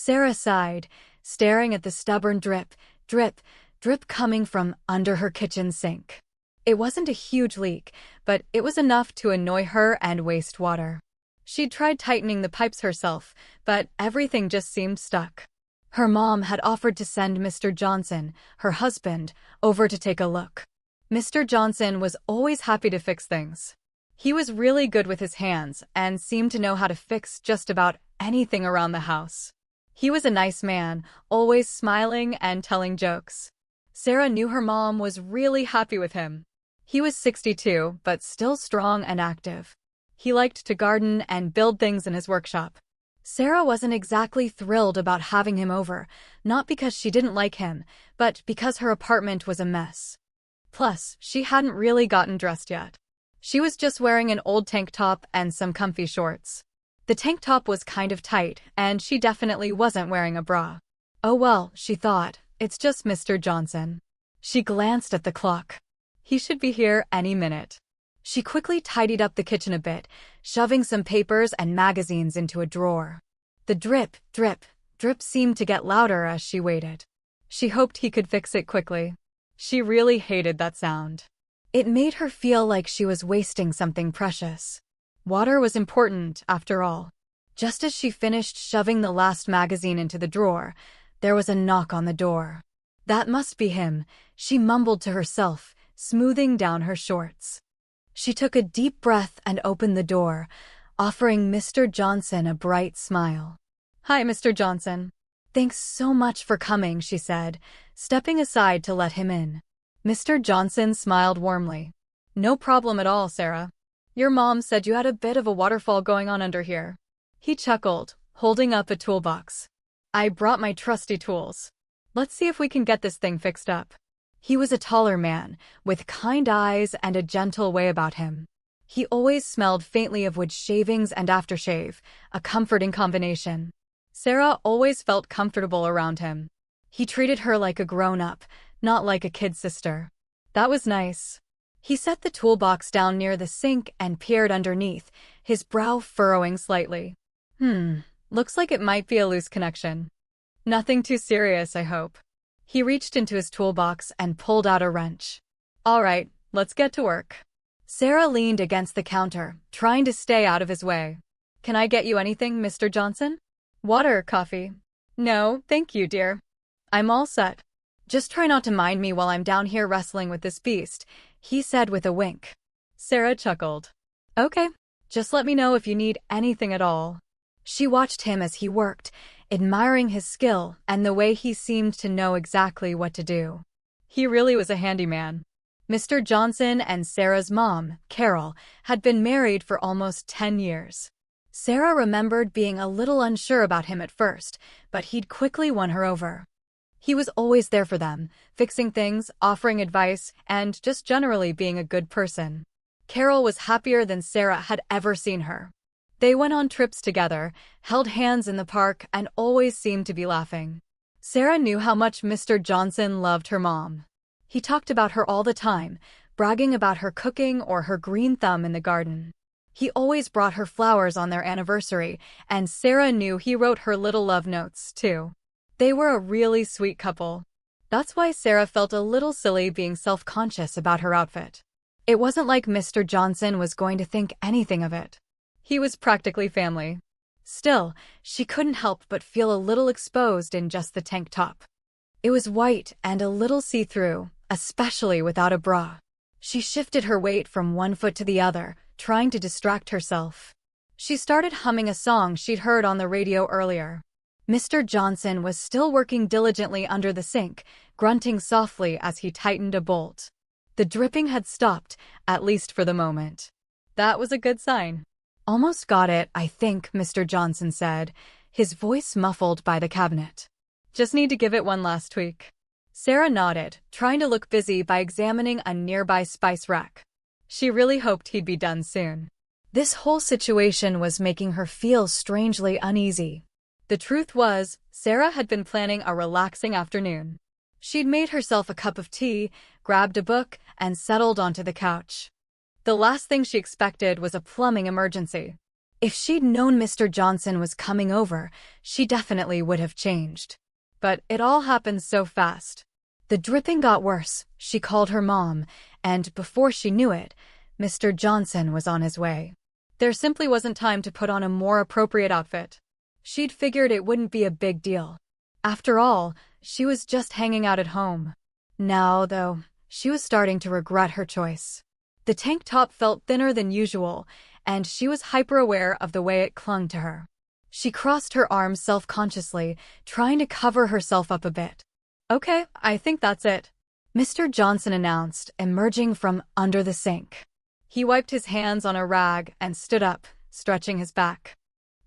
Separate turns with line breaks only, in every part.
Sarah sighed, staring at the stubborn drip, drip, drip coming from under her kitchen sink. It wasn't a huge leak, but it was enough to annoy her and waste water. She'd tried tightening the pipes herself, but everything just seemed stuck. Her mom had offered to send Mr. Johnson, her husband, over to take a look. Mr. Johnson was always happy to fix things. He was really good with his hands and seemed to know how to fix just about anything around the house. He was a nice man, always smiling and telling jokes. Sarah knew her mom was really happy with him. He was 62, but still strong and active. He liked to garden and build things in his workshop. Sarah wasn't exactly thrilled about having him over, not because she didn't like him, but because her apartment was a mess. Plus, she hadn't really gotten dressed yet. She was just wearing an old tank top and some comfy shorts. The tank top was kind of tight, and she definitely wasn't wearing a bra. Oh well, she thought, it's just Mr. Johnson. She glanced at the clock. He should be here any minute. She quickly tidied up the kitchen a bit, shoving some papers and magazines into a drawer. The drip, drip, drip seemed to get louder as she waited. She hoped he could fix it quickly. She really hated that sound. It made her feel like she was wasting something precious. Water was important, after all. Just as she finished shoving the last magazine into the drawer, there was a knock on the door. That must be him, she mumbled to herself, smoothing down her shorts. She took a deep breath and opened the door, offering Mr. Johnson a bright smile. "Hi, Mr. Johnson. Thanks so much for coming," she said, stepping aside to let him in. Mr. Johnson smiled warmly. "No problem at all, Sarah. Your mom said you had a bit of a waterfall going on under here." He chuckled, holding up a toolbox. "I brought my trusty tools. Let's see if we can get this thing fixed up." He was a taller man, with kind eyes and a gentle way about him. He always smelled faintly of wood shavings and aftershave, a comforting combination. Sarah always felt comfortable around him. He treated her like a grown-up, not like a kid sister. That was nice. He set the toolbox down near the sink and peered underneath, his brow furrowing slightly. Looks like it might be a loose connection. Nothing too serious, I hope." He reached into his toolbox and pulled out a wrench. "All right, let's get to work." Sarah leaned against the counter, trying to stay out of his way. "Can I get you anything, Mr. Johnson? Water, coffee?" "No, thank you, dear. I'm all set. Just try not to mind me while I'm down here wrestling with this beast," he said with a wink. Sarah chuckled. "Okay, just let me know if you need anything at all." She watched him as he worked, admiring his skill and the way he seemed to know exactly what to do. He really was a handyman. Mr. Johnson and Sarah's mom, Carol, had been married for almost 10 years. Sarah remembered being a little unsure about him at first, but he'd quickly won her over. He was always there for them, fixing things, offering advice, and just generally being a good person. Carol was happier than Sarah had ever seen her. They went on trips together, held hands in the park, and always seemed to be laughing. Sarah knew how much Mr. Johnson loved her mom. He talked about her all the time, bragging about her cooking or her green thumb in the garden. He always brought her flowers on their anniversary, and Sarah knew he wrote her little love notes, too. They were a really sweet couple. That's why Sarah felt a little silly being self-conscious about her outfit. It wasn't like Mr. Johnson was going to think anything of it. He was practically family. Still, she couldn't help but feel a little exposed in just the tank top. It was white and a little see-through, especially without a bra. She shifted her weight from one foot to the other, trying to distract herself. She started humming a song she'd heard on the radio earlier. Mr. Johnson was still working diligently under the sink, grunting softly as he tightened a bolt. The dripping had stopped, at least for the moment. That was a good sign. "Almost got it, I think," Mr. Johnson said, his voice muffled by the cabinet. "Just need to give it one last tweak." Sarah nodded, trying to look busy by examining a nearby spice rack. She really hoped he'd be done soon. This whole situation was making her feel strangely uneasy. The truth was, Sarah had been planning a relaxing afternoon. She'd made herself a cup of tea, grabbed a book, and settled onto the couch. The last thing she expected was a plumbing emergency. If she'd known Mr. Johnson was coming over, she definitely would have changed. But it all happened so fast. The dripping got worse. She called her mom, and before she knew it, Mr. Johnson was on his way. There simply wasn't time to put on a more appropriate outfit. She'd figured it wouldn't be a big deal. After all, she was just hanging out at home. Now, though, she was starting to regret her choice. The tank top felt thinner than usual, and she was hyper-aware of the way it clung to her. She crossed her arms self-consciously, trying to cover herself up a bit. "Okay, I think that's it," Mr. Johnson announced, emerging from under the sink. He wiped his hands on a rag and stood up, stretching his back.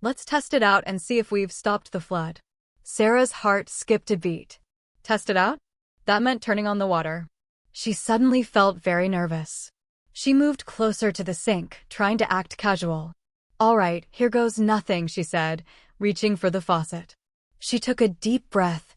"Let's test it out and see if we've stopped the flood." Sarah's heart skipped a beat. Test it out? That meant turning on the water. She suddenly felt very nervous. She moved closer to the sink, trying to act casual. "All right, here goes nothing," she said, reaching for the faucet. She took a deep breath,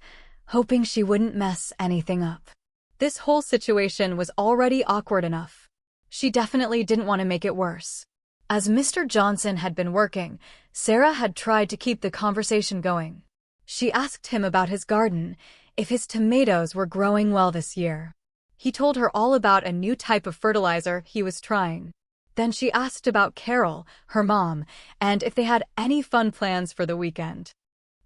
hoping she wouldn't mess anything up. This whole situation was already awkward enough. She definitely didn't want to make it worse. As Mr. Johnson had been working, Sarah had tried to keep the conversation going. She asked him about his garden, if his tomatoes were growing well this year. He told her all about a new type of fertilizer he was trying. Then she asked about Carol, her mom, and if they had any fun plans for the weekend.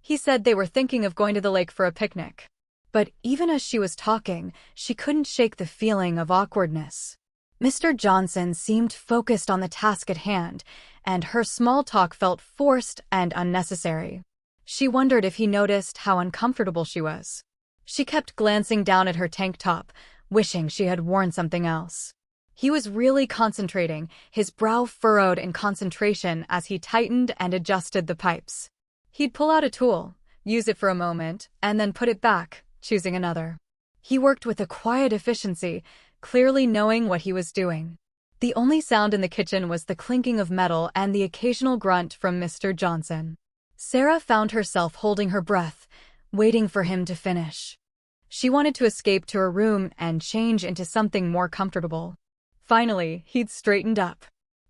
He said they were thinking of going to the lake for a picnic. But even as she was talking, she couldn't shake the feeling of awkwardness. Mr. Johnson seemed focused on the task at hand, and her small talk felt forced and unnecessary. She wondered if he noticed how uncomfortable she was. She kept glancing down at her tank top, wishing she had worn something else. He was really concentrating, his brow furrowed in concentration as he tightened and adjusted the pipes. He'd pull out a tool, use it for a moment, and then put it back, choosing another. He worked with a quiet efficiency, clearly knowing what he was doing. The only sound in the kitchen was the clinking of metal and the occasional grunt from Mr. Johnson. Sarah found herself holding her breath, waiting for him to finish. She wanted to escape to her room and change into something more comfortable. Finally, he'd straightened up.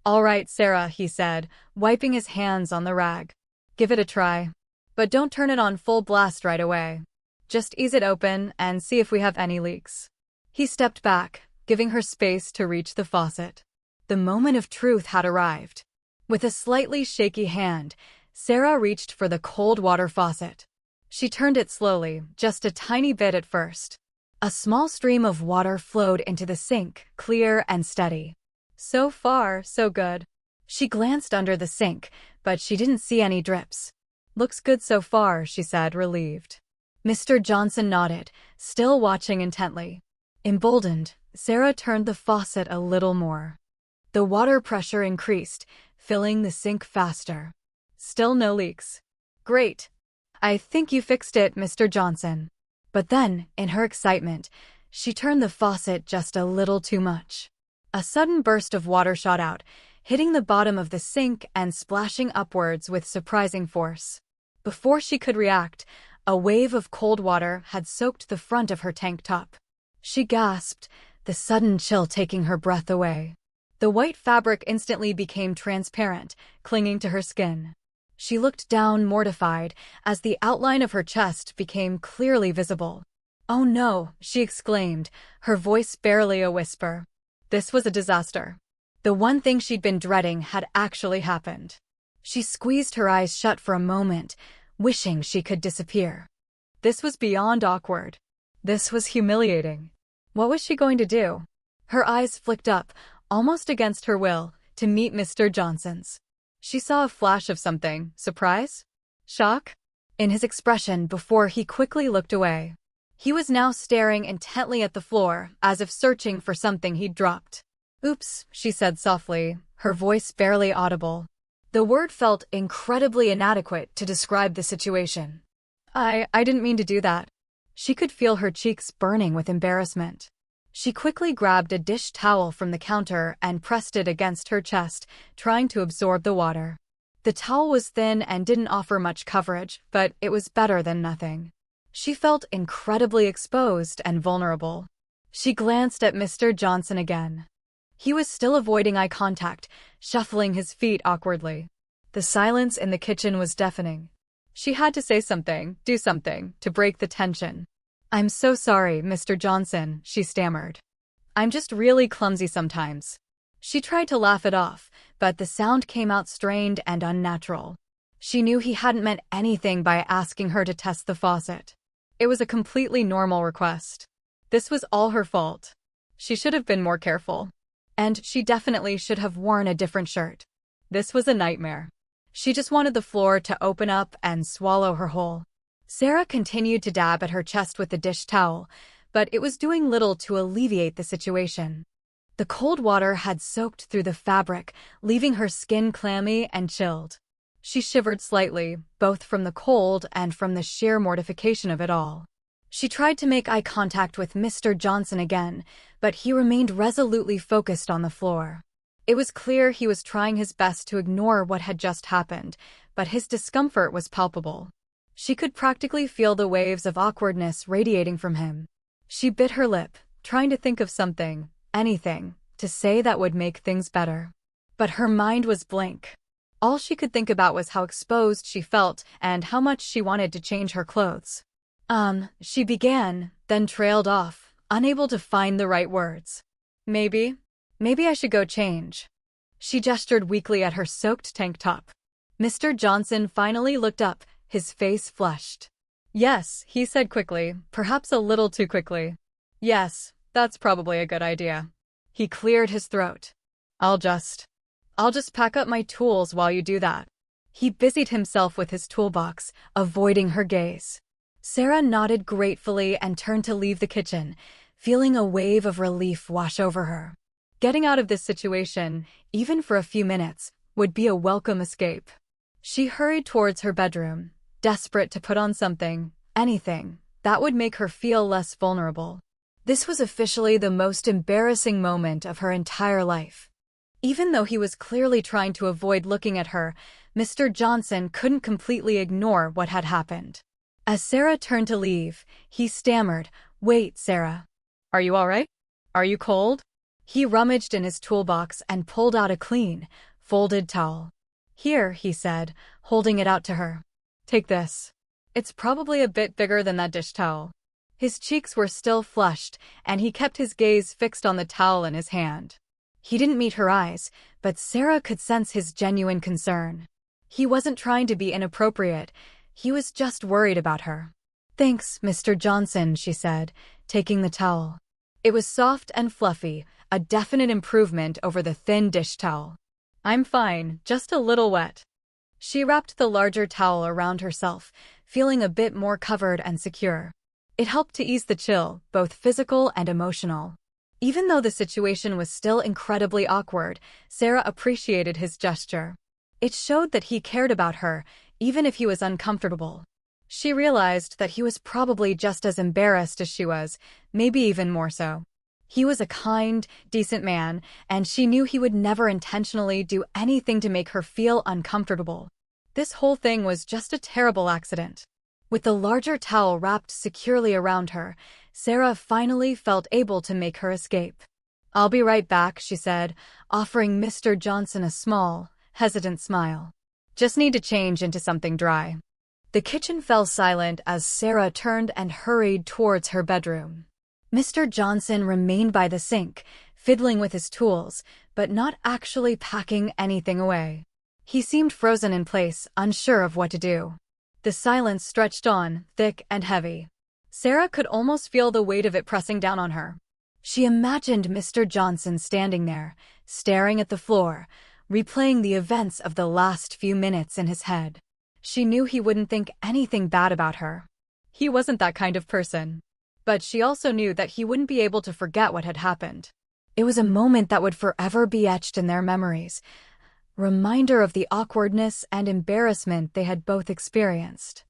"All right, Sarah," he said, wiping his hands on the rag. "Give it a try. But don't turn it on full blast right away. Just ease it open and see if we have any leaks." He stepped back, giving her space to reach the faucet. The moment of truth had arrived. With a slightly shaky hand, Sarah reached for the cold water faucet. She turned it slowly, just a tiny bit at first. A small stream of water flowed into the sink, clear and steady. So far, so good. She glanced under the sink, but she didn't see any drips. "Looks good so far," she said, relieved. Mr. Johnson nodded, still watching intently. Emboldened, Sarah turned the faucet a little more. The water pressure increased, filling the sink faster. Still no leaks. "Great. I think you fixed it, Mr. Johnson." But then, in her excitement, she turned the faucet just a little too much. A sudden burst of water shot out, hitting the bottom of the sink and splashing upwards with surprising force. Before she could react, a wave of cold water had soaked the front of her tank top. She gasped, the sudden chill taking her breath away. The white fabric instantly became transparent, clinging to her skin. She looked down, mortified, as the outline of her chest became clearly visible. "Oh no," she exclaimed, her voice barely a whisper. This was a disaster. The one thing she'd been dreading had actually happened. She squeezed her eyes shut for a moment, wishing she could disappear. This was beyond awkward. This was humiliating. What was she going to do? Her eyes flicked up, almost against her will, to meet Mr. Johnson's. She saw a flash of something. Surprise? Shock? In his expression before he quickly looked away. He was now staring intently at the floor, as if searching for something he'd dropped. "Oops," she said softly, her voice barely audible. The word felt incredibly inadequate to describe the situation. I didn't mean to do that." She could feel her cheeks burning with embarrassment. She quickly grabbed a dish towel from the counter and pressed it against her chest, trying to absorb the water. The towel was thin and didn't offer much coverage, but it was better than nothing. She felt incredibly exposed and vulnerable. She glanced at Mr. Johnson again. He was still avoiding eye contact, shuffling his feet awkwardly. The silence in the kitchen was deafening. She had to say something, do something, to break the tension. "I'm so sorry, Mr. Johnson," she stammered. "I'm just really clumsy sometimes." She tried to laugh it off, but the sound came out strained and unnatural. She knew he hadn't meant anything by asking her to test the faucet. It was a completely normal request. This was all her fault. She should have been more careful. And she definitely should have worn a different shirt. This was a nightmare. She just wanted the floor to open up and swallow her whole. Sarah continued to dab at her chest with the dish towel, but it was doing little to alleviate the situation. The cold water had soaked through the fabric, leaving her skin clammy and chilled. She shivered slightly, both from the cold and from the sheer mortification of it all. She tried to make eye contact with Mr. Johnson again, but he remained resolutely focused on the floor. It was clear he was trying his best to ignore what had just happened, but his discomfort was palpable. She could practically feel the waves of awkwardness radiating from him. She bit her lip, trying to think of something, anything, to say that would make things better. But her mind was blank. All she could think about was how exposed she felt and how much she wanted to change her clothes. She began, then trailed off, unable to find the right words. Maybe I should go change. She gestured weakly at her soaked tank top. Mr. Johnson finally looked up, his face flushed. "Yes," he said quickly, perhaps a little too quickly. "Yes, that's probably a good idea." He cleared his throat. I'll just pack up my tools while you do that." He busied himself with his toolbox, avoiding her gaze. Sarah nodded gratefully and turned to leave the kitchen, feeling a wave of relief wash over her. Getting out of this situation, even for a few minutes, would be a welcome escape. She hurried towards her bedroom, desperate to put on something, anything, that would make her feel less vulnerable. This was officially the most embarrassing moment of her entire life. Even though he was clearly trying to avoid looking at her, Mr. Johnson couldn't completely ignore what had happened. As Sarah turned to leave, he stammered, "Wait, Sarah. Are you all right? Are you cold?" He rummaged in his toolbox and pulled out a clean, folded towel. "Here," he said, holding it out to her. "Take this. It's probably a bit bigger than that dish towel." His cheeks were still flushed, and he kept his gaze fixed on the towel in his hand. He didn't meet her eyes, but Sarah could sense his genuine concern. He wasn't trying to be inappropriate, he was just worried about her. "Thanks, Mr. Johnson," she said, taking the towel. It was soft and fluffy, a definite improvement over the thin dish towel. "I'm fine, just a little wet." She wrapped the larger towel around herself, feeling a bit more covered and secure. It helped to ease the chill, both physical and emotional. Even though the situation was still incredibly awkward, Sarah appreciated his gesture. It showed that he cared about her, even if he was uncomfortable. She realized that he was probably just as embarrassed as she was, maybe even more so. He was a kind, decent man, and she knew he would never intentionally do anything to make her feel uncomfortable. This whole thing was just a terrible accident. With the larger towel wrapped securely around her, Sarah finally felt able to make her escape. "I'll be right back," she said, offering Mr. Johnson a small, hesitant smile. "Just need to change into something dry." The kitchen fell silent as Sarah turned and hurried towards her bedroom. Mr. Johnson remained by the sink, fiddling with his tools, but not actually packing anything away. He seemed frozen in place, unsure of what to do. The silence stretched on, thick and heavy. Sarah could almost feel the weight of it pressing down on her. She imagined Mr. Johnson standing there, staring at the floor, replaying the events of the last few minutes in his head. She knew he wouldn't think anything bad about her. He wasn't that kind of person. But she also knew that he wouldn't be able to forget what had happened. It was a moment that would forever be etched in their memories, reminder of the awkwardness and embarrassment they had both experienced.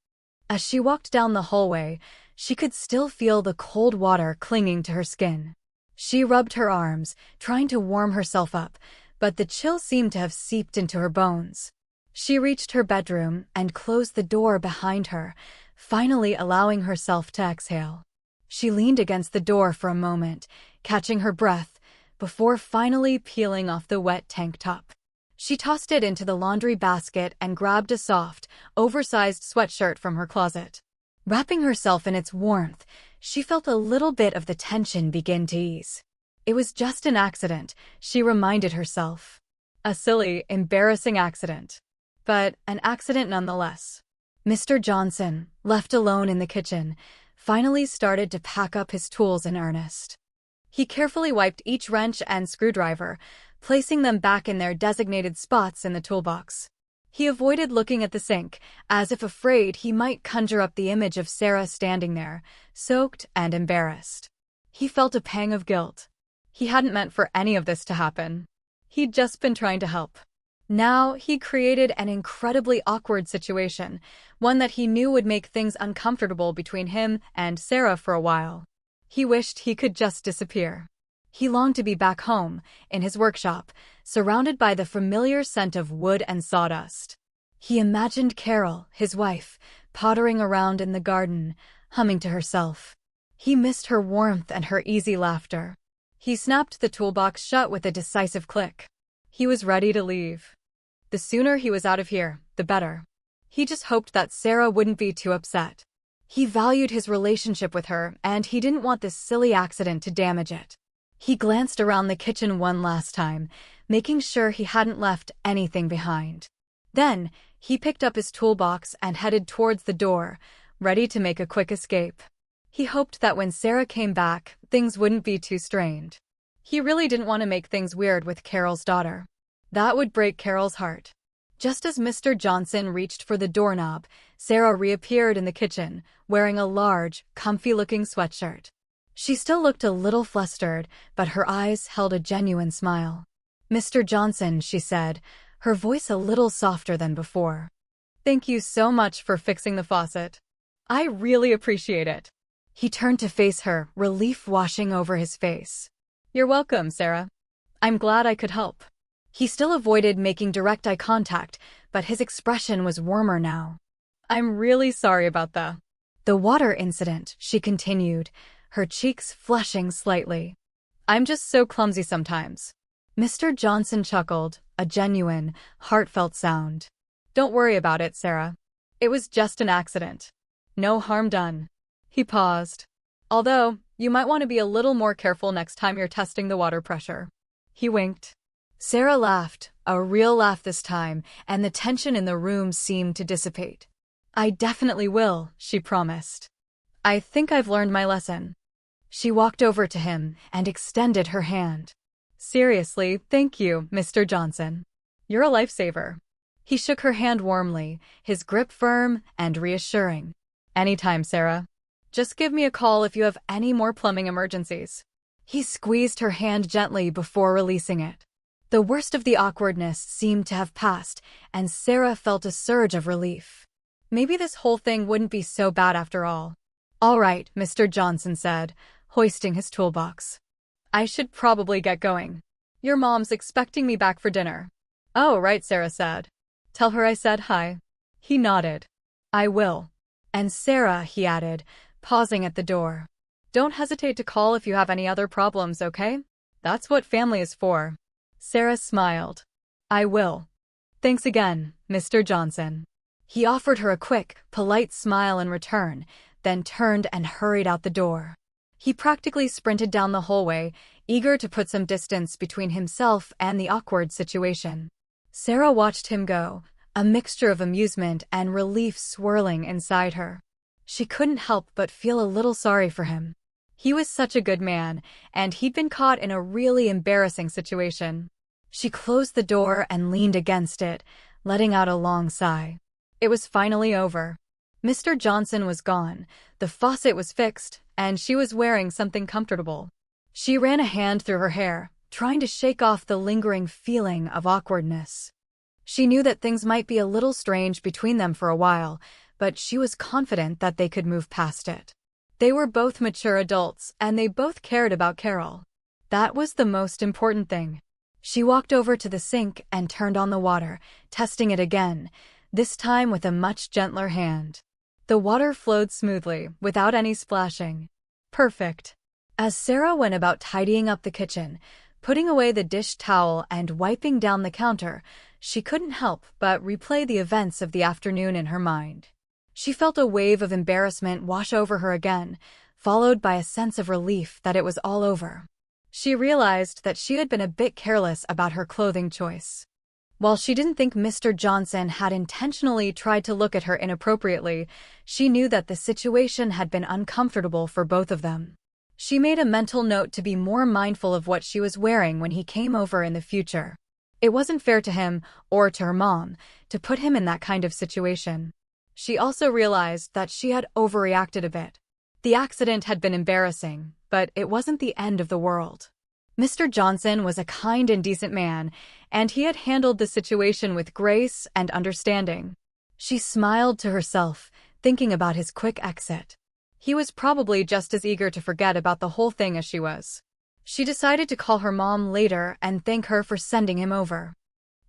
As she walked down the hallway, she could still feel the cold water clinging to her skin. She rubbed her arms, trying to warm herself up, but the chill seemed to have seeped into her bones. She reached her bedroom and closed the door behind her, finally allowing herself to exhale. She leaned against the door for a moment, catching her breath, before finally peeling off the wet tank top. She tossed it into the laundry basket and grabbed a soft, oversized sweatshirt from her closet. Wrapping herself in its warmth, she felt a little bit of the tension begin to ease. It was just an accident, she reminded herself. A silly, embarrassing accident. But an accident nonetheless. Mr. Johnson, left alone in the kitchen, finally started to pack up his tools in earnest. He carefully wiped each wrench and screwdriver, placing them back in their designated spots in the toolbox. He avoided looking at the sink, as if afraid he might conjure up the image of Sarah standing there, soaked and embarrassed. He felt a pang of guilt. He hadn't meant for any of this to happen. He'd just been trying to help. Now he created an incredibly awkward situation, one that he knew would make things uncomfortable between him and Sarah for a while. He wished he could just disappear. He longed to be back home, in his workshop, surrounded by the familiar scent of wood and sawdust. He imagined Carol, his wife, pottering around in the garden, humming to herself. He missed her warmth and her easy laughter. He snapped the toolbox shut with a decisive click. He was ready to leave. The sooner he was out of here, the better. He just hoped that Sarah wouldn't be too upset. He valued his relationship with her, and he didn't want this silly accident to damage it. He glanced around the kitchen one last time, making sure he hadn't left anything behind. Then, he picked up his toolbox and headed towards the door, ready to make a quick escape. He hoped that when Sarah came back, things wouldn't be too strained. He really didn't want to make things weird with Carol's daughter. That would break Carol's heart. Just as Mr. Johnson reached for the doorknob, Sarah reappeared in the kitchen, wearing a large, comfy-looking sweatshirt. She still looked a little flustered, but her eyes held a genuine smile. "Mr. Johnson," she said, her voice a little softer than before. "Thank you so much for fixing the faucet. I really appreciate it." He turned to face her, relief washing over his face. "You're welcome, Sarah. I'm glad I could help." He still avoided making direct eye contact, but his expression was warmer now. "I'm really sorry about the water incident," she continued, her cheeks flushing slightly. "I'm just so clumsy sometimes." Mr. Johnson chuckled, a genuine, heartfelt sound. "Don't worry about it, Sarah. It was just an accident. No harm done." He paused. "Although, you might want to be a little more careful next time you're testing the water pressure." He winked. Sarah laughed, a real laugh this time, and the tension in the room seemed to dissipate. "I definitely will," she promised. "I think I've learned my lesson." She walked over to him and extended her hand. "Seriously, thank you, Mr. Johnson. You're a lifesaver." He shook her hand warmly, his grip firm and reassuring. "Anytime, Sarah. Just give me a call if you have any more plumbing emergencies." He squeezed her hand gently before releasing it. The worst of the awkwardness seemed to have passed, and Sarah felt a surge of relief. Maybe this whole thing wouldn't be so bad after all. "All right," Mr. Johnson said, hoisting his toolbox. "I should probably get going. Your mom's expecting me back for dinner." "Oh, right," Sarah said. "Tell her I said hi." He nodded. "I will." "And Sarah," he added, pausing at the door. "Don't hesitate to call if you have any other problems, okay? That's what family is for." Sarah smiled. "I will. Thanks again, Mr. Johnson." He offered her a quick, polite smile in return, then turned and hurried out the door. He practically sprinted down the hallway, eager to put some distance between himself and the awkward situation. Sarah watched him go, a mixture of amusement and relief swirling inside her. She couldn't help but feel a little sorry for him. He was such a good man, and he'd been caught in a really embarrassing situation. She closed the door and leaned against it, letting out a long sigh. It was finally over. Mr. Johnson was gone, the faucet was fixed, and she was wearing something comfortable. She ran a hand through her hair, trying to shake off the lingering feeling of awkwardness. She knew that things might be a little strange between them for a while, but she was confident that they could move past it. They were both mature adults, and they both cared about Carol. That was the most important thing. She walked over to the sink and turned on the water, testing it again, this time with a much gentler hand. The water flowed smoothly, without any splashing. Perfect. As Sarah went about tidying up the kitchen, putting away the dish towel and wiping down the counter, She couldn't help but replay the events of the afternoon in her mind. She felt a wave of embarrassment wash over her again, followed by a sense of relief that it was all over. She realized that she had been a bit careless about her clothing choice. While she didn't think Mr. Johnson had intentionally tried to look at her inappropriately, she knew that the situation had been uncomfortable for both of them. She made a mental note to be more mindful of what she was wearing when he came over in the future. It wasn't fair to him, or to her mom, to put him in that kind of situation. She also realized that she had overreacted a bit. The accident had been embarrassing, but it wasn't the end of the world. Mr. Johnson was a kind and decent man, and he had handled the situation with grace and understanding. She smiled to herself, thinking about his quick exit. He was probably just as eager to forget about the whole thing as she was. She decided to call her mom later and thank her for sending him over.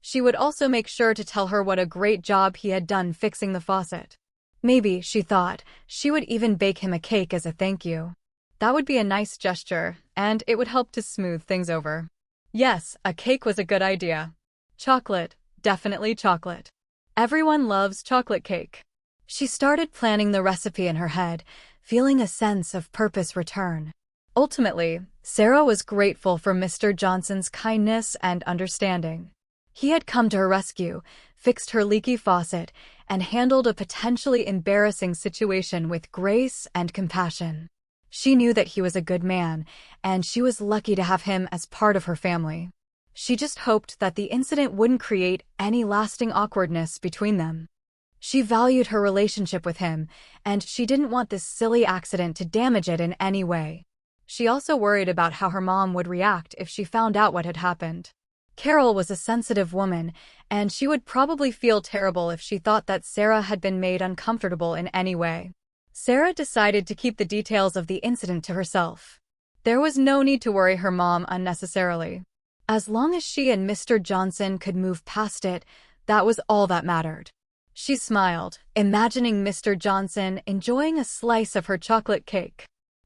She would also make sure to tell her what a great job he had done fixing the faucet. Maybe, she thought, she would even bake him a cake as a thank you. That would be a nice gesture, and it would help to smooth things over. Yes, a cake was a good idea. Chocolate, definitely chocolate. Everyone loves chocolate cake. She started planning the recipe in her head, feeling a sense of purpose return. Ultimately, Sarah was grateful for Mr. Johnson's kindness and understanding. He had come to her rescue, fixed her leaky faucet, and handled a potentially embarrassing situation with grace and compassion. She knew that he was a good man, and she was lucky to have him as part of her family. She just hoped that the incident wouldn't create any lasting awkwardness between them. She valued her relationship with him, and she didn't want this silly accident to damage it in any way. She also worried about how her mom would react if she found out what had happened. Carol was a sensitive woman, and she would probably feel terrible if she thought that Sarah had been made uncomfortable in any way. Sarah decided to keep the details of the incident to herself. There was no need to worry her mom unnecessarily. As long as she and Mr. Johnson could move past it, that was all that mattered. She smiled, imagining Mr. Johnson enjoying a slice of her chocolate cake.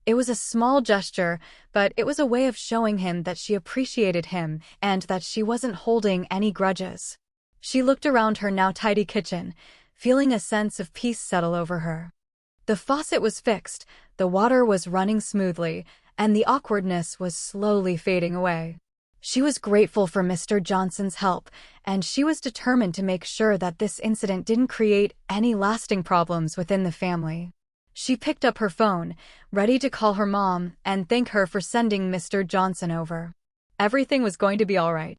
It was a small gesture, but it was a way of showing him that she appreciated him and that she wasn't holding any grudges. She looked around her now tidy kitchen, feeling a sense of peace settle over her. The faucet was fixed, the water was running smoothly, and the awkwardness was slowly fading away. She was grateful for Mr. Johnson's help, and she was determined to make sure that this incident didn't create any lasting problems within the family. She picked up her phone, ready to call her mom and thank her for sending Mr. Johnson over. Everything was going to be all right.